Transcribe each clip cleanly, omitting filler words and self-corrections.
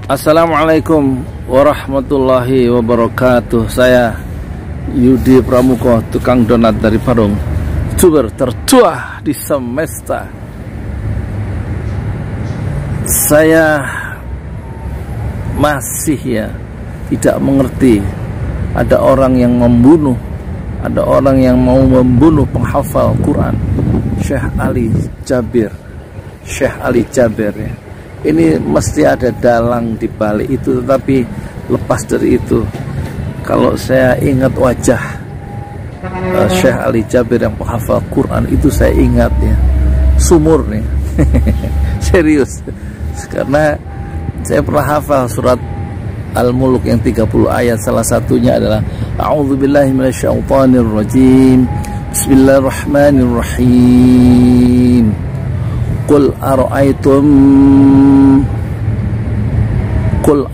Assalamualaikum warahmatullahi wabarakatuh. Saya Yudi Pramuko, tukang donat dari Parung, youtuber tertua di semesta. Saya masih tidak mengerti ada orang yang membunuh, ada orang yang mau membunuh penghafal Quran, Syekh Ali Jabir ya. Ini mesti ada dalang di balik itu, tetapi lepas dari itu, kalau saya ingat wajah Syekh Ali Jabir yang penghafal Quran itu, saya ingat ya, sumur nih. Serius, karena saya pernah hafal surat Al-Mulk yang 30 ayat, salah satunya adalah A'udzubillahi minasyaitonirrajim, Bismillahirrahmanirrahim. Qul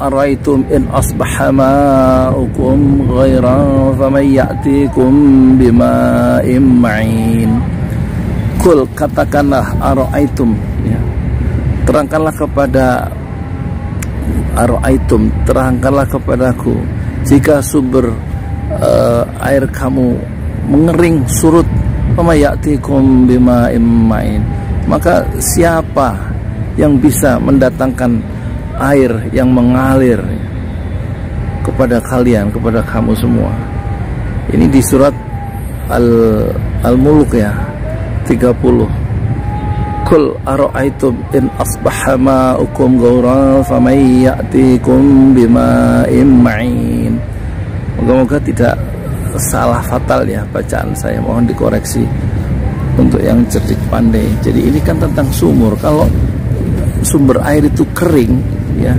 ara'aytum in asbaha ma'ukum ghairan faman ya'tikum bima'in ma'in. Qul, katakanlah, ara'aytum ya. Terangkanlah kepadaku jika sumber air kamu mengering, surut, faman ya'tikum bima'in ma'in, maka siapa yang bisa mendatangkan air yang mengalir kepada kalian, kepada kamu semua. Ini di surat Al-Mulk ya, 30. Qul ara'aytum in asbaha ma'ukum ghauran faman ya'tikum bima'in ma'in. Moga-moga tidak salah fatal ya bacaan saya, mohon dikoreksi untuk yang cerdik pandai. Jadi ini kan tentang sumur. Kalau sumber air itu kering ya,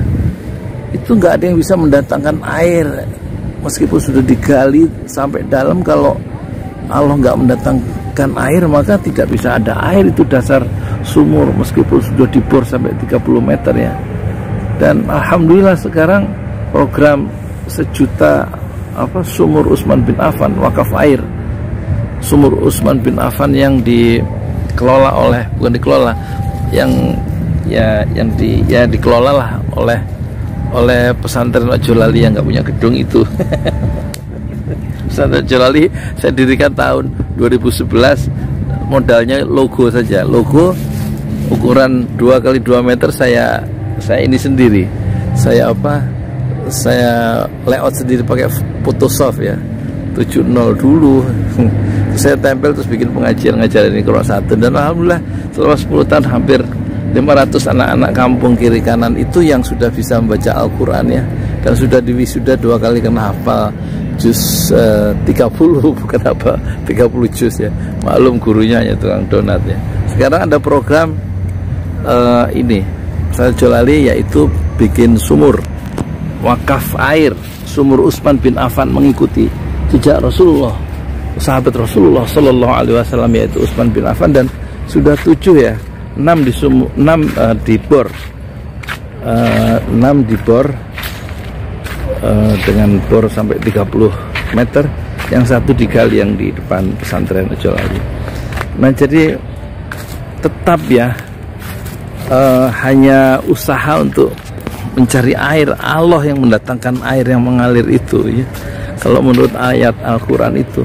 itu nggak ada yang bisa mendatangkan air meskipun sudah digali sampai dalam. Kalau Allah nggak mendatangkan air, maka tidak bisa ada air. Itu dasar sumur meskipun sudah dibor sampai 30 meter ya. Dan alhamdulillah sekarang program 1 juta sumur Utsman bin Affan, wakaf air sumur Utsman bin Affan yang dikelola oleh, bukan dikelola, yang dikelola lah oleh pesantren Ojolali yang nggak punya gedung itu. Pesantren Ojolali saya dirikan tahun 2011, modalnya logo saja, logo ukuran 2x2 meter saya ini sendiri, saya layout sendiri pakai Photoshop ya, 70 dulu. Saya tempel terus bikin pengajian, ngajarin ini Quran 1, dan alhamdulillah selama 10 tahun hampir 500 anak-anak kampung kiri kanan itu yang sudah bisa membaca Al-Quran ya, dan sudah diwisuda 2 kali karena hafal juz 30, bukan 30 juz ya. Maklum gurunya hanya tukang donat ya. Sekarang ada program ini saya Jolali, yaitu bikin sumur wakaf air sumur Utsman bin Affan, mengikuti jejak Rasulullah, sahabat Rasulullah Sallallahu Alaihi Wasallam, yaitu Utsman bin Affan. Dan sudah 7 ya, 6 dibor dengan bor sampai 30 meter, yang 1 digali yang di depan pesantren Ojolali. Nah, jadi tetap ya, hanya usaha untuk mencari air, Allah yang mendatangkan air yang mengalir itu ya. Kalau menurut ayat Al-Quran itu,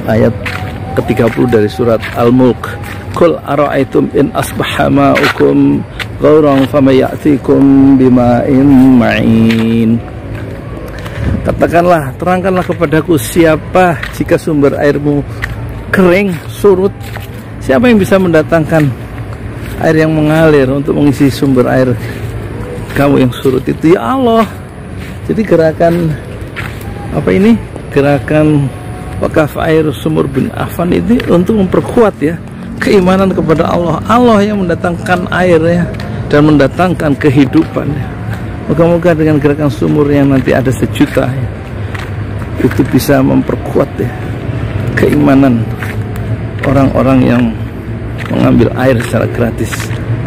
ayat ke-30 dari surat Al-Mulk, Qul ara'aytum in asbaha ma'ukum ghauran faman ya'tikum bima'in ma'in. Katakanlah, terangkanlah kepadaku, siapa jika sumber airmu kering, surut, siapa yang bisa mendatangkan air yang mengalir untuk mengisi sumber air kamu yang surut itu? Ya Allah. Jadi gerakan gerakan wakaf air sumur bin Affan ini untuk memperkuat ya keimanan kepada Allah. Allah yang mendatangkan air ya, dan mendatangkan kehidupan ya. Moga-moga dengan gerakan sumur yang nanti ada 1 juta ya, itu bisa memperkuat ya keimanan orang-orang yang mengambil air secara gratis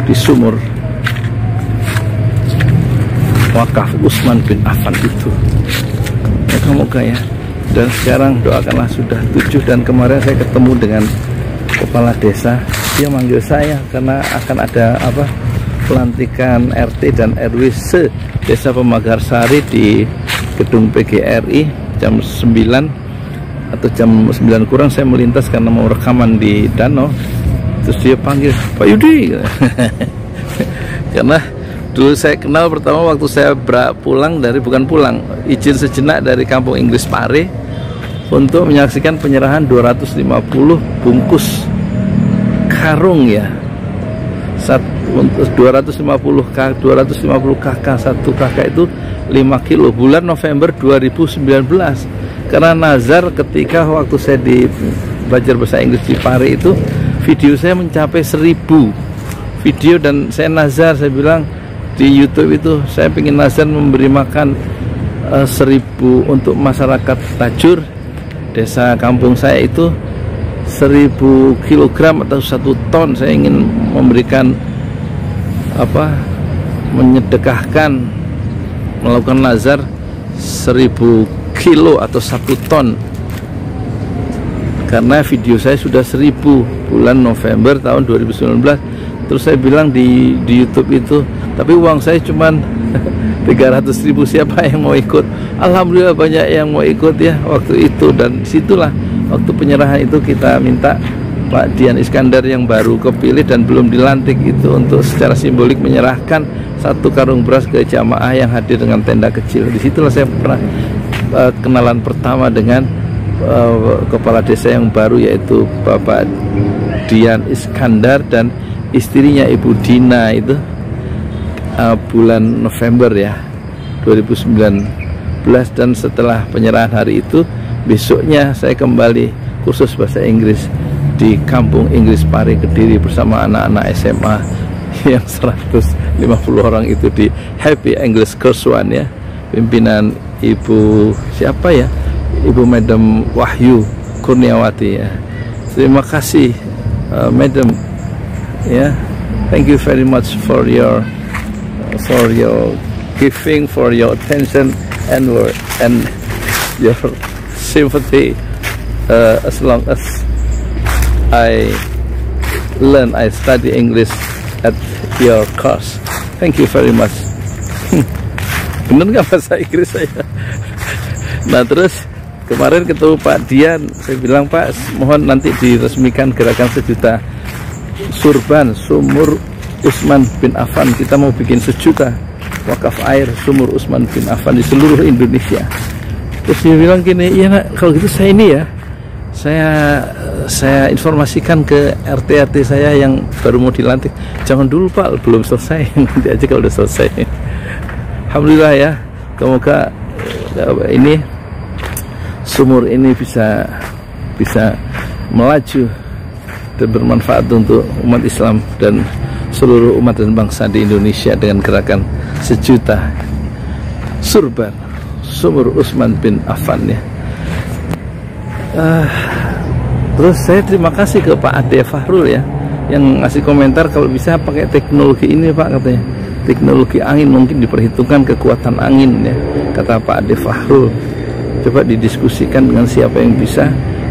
di sumur wakaf Utsman bin Affan itu. Moga-moga ya. Dan sekarang doakanlah sudah 7. Dan kemarin saya ketemu dengan kepala desa, dia manggil saya karena akan ada pelantikan RT dan RW se Desa Pemagarsari di gedung PGRI jam 9 atau jam 9 kurang. Saya melintas karena mau rekaman di danau, terus dia panggil, Pak Yudi. Karena dulu saya kenal pertama waktu saya izin sejenak dari Kampung Inggris Pare untuk menyaksikan penyerahan 250 bungkus karung ya, 250 KK, satu KK itu 5 kilo, bulan November 2019. Karena nazar ketika waktu saya di belajar bahasa Inggris di Pare itu, video saya mencapai 1000 video, dan saya nazar, saya bilang di YouTube itu saya ingin nazar memberi makan 1000 untuk masyarakat Tajur, desa kampung saya itu 1000 kilogram atau 1 ton. Saya ingin memberikan menyedekahkan, melakukan nazar 1000 kilo atau 1 ton, karena video saya sudah 1000 bulan November tahun 2019. Terus saya bilang di YouTube itu, tapi uang saya cuman 300.000, siapa yang mau ikut? Alhamdulillah banyak yang mau ikut ya waktu itu. Dan situlah waktu penyerahan itu kita minta Pak Dian Iskandar yang baru kepilih dan belum dilantik itu untuk secara simbolik menyerahkan 1 karung beras ke jamaah yang hadir dengan tenda kecil. Disitulah saya pernah kenalan pertama dengan kepala desa yang baru, yaitu Bapak Dian Iskandar dan istrinya Ibu Dina itu bulan November ya 2019. Dan setelah penyerahan hari itu, besoknya saya kembali kursus bahasa Inggris di Kampung Inggris Pare Kediri bersama anak-anak SMA yang 150 orang itu di Happy English Course One ya, pimpinan Ibu siapa ya, Ibu Madam Wahyu Kurniawati ya. Terima kasih Madam ya, thank you very much for your giving, for your attention and your sympathy as long as I study English at your course. Thank you very much. Bener nggak bahasa Inggris saya? Nah terus kemarin ketemu Pak Dian, saya bilang Pak, mohon nanti diresmikan gerakan 1 juta surban sumur Utsman bin Affan. Kita mau bikin 1 juta wakaf air sumur Utsman bin Affan di seluruh Indonesia. Terus dia bilang gini, iya nak, kalau gitu saya ini ya, saya informasikan ke RT saya yang baru mau dilantik. Jangan dulu Pak, belum selesai, nanti aja kalau udah selesai. Alhamdulillah ya, semoga ini sumur ini bisa melaju dan bermanfaat untuk umat Islam dan seluruh umat dan bangsa di Indonesia dengan gerakan 1 juta surban sumur Utsman bin Affan ya. Terus saya terima kasih ke Pak Ade Fahrul ya, yang ngasih komentar kalau bisa pakai teknologi ini Pak, katanya teknologi angin, mungkin diperhitungkan kekuatan angin ya, kata Pak Ade Fahrul. Coba didiskusikan dengan siapa yang bisa,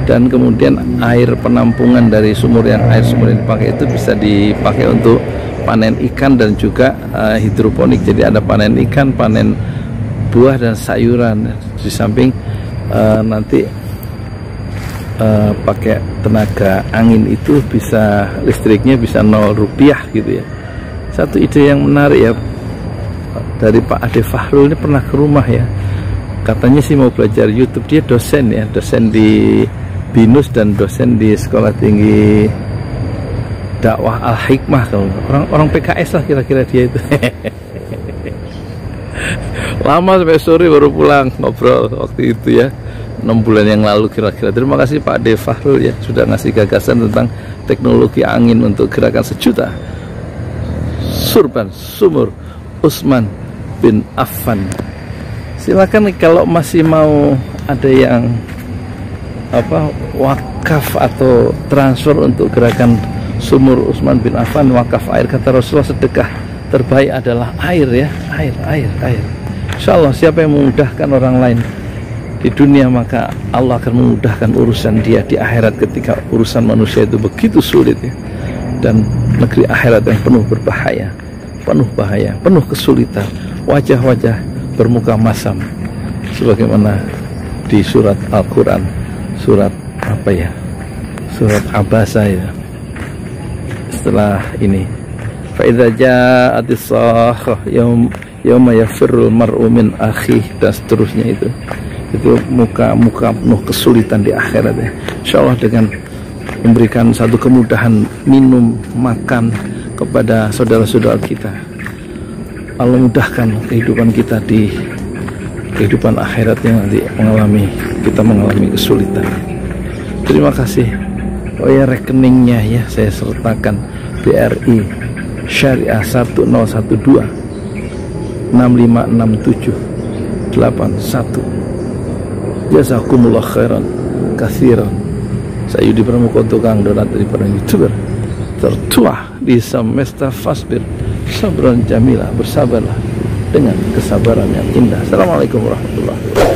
dan kemudian air penampungan dari sumur yang dipakai itu bisa dipakai untuk panen ikan dan juga hidroponik. Jadi ada panen ikan, panen buah dan sayuran. Di samping nanti pakai tenaga angin itu bisa, listriknya bisa 0 rupiah gitu ya. Satu ide yang menarik ya dari Pak Ade Fahrul ini, pernah ke rumah ya, katanya sih mau belajar YouTube. Dia dosen ya, dosen di BINUS dan dosen di Sekolah Tinggi Dakwah Al-Hikmah, kalau orang PKS lah kira-kira dia itu. Lama sampai sore baru pulang, ngobrol waktu itu ya, 6 bulan yang lalu kira-kira. Terima kasih Pak Ade Fahrul ya, sudah ngasih gagasan tentang teknologi angin untuk gerakan 1 juta surban sumur Utsman bin Affan. Silakan kalau masih mau ada yang wakaf atau transfer untuk gerakan sumur Utsman bin Affan, wakaf air. Kata Rasulullah, sedekah terbaik adalah air ya, air. Insya Allah siapa yang memudahkan orang lain di dunia, maka Allah akan memudahkan urusan dia di akhirat, ketika urusan manusia itu begitu sulit ya, dan negeri akhirat yang penuh berbahaya. penuh bahaya, penuh kesulitan, wajah-wajah bermuka masam, sebagaimana di surat Al-Quran, surat apa ya, surat Abasa ya. Setelah ini, fa'idza ja'atis sakhah yauma yafirrul mar'u min akhihi, dan seterusnya itu muka-muka penuh kesulitan di akhirat ya. Insyaallah dengan memberikan satu kemudahan minum makan kepada saudara-saudara kita, Allah mudahkan kehidupan kita di kehidupan akhirat yang nanti kita mengalami kesulitan. Terima kasih. Oh ya, rekeningnya ya saya sertakan, BRI Syariah 1012 656781. Jazakumullah khairan katsiran. Saya Yudi Pramuka, tukang donat dari para YouTuber tertua di semesta Fasbir Sabran Jamila. Bersabarlah dengan kesabaran yang indah. Assalamualaikum warahmatullahi wabarakatuh.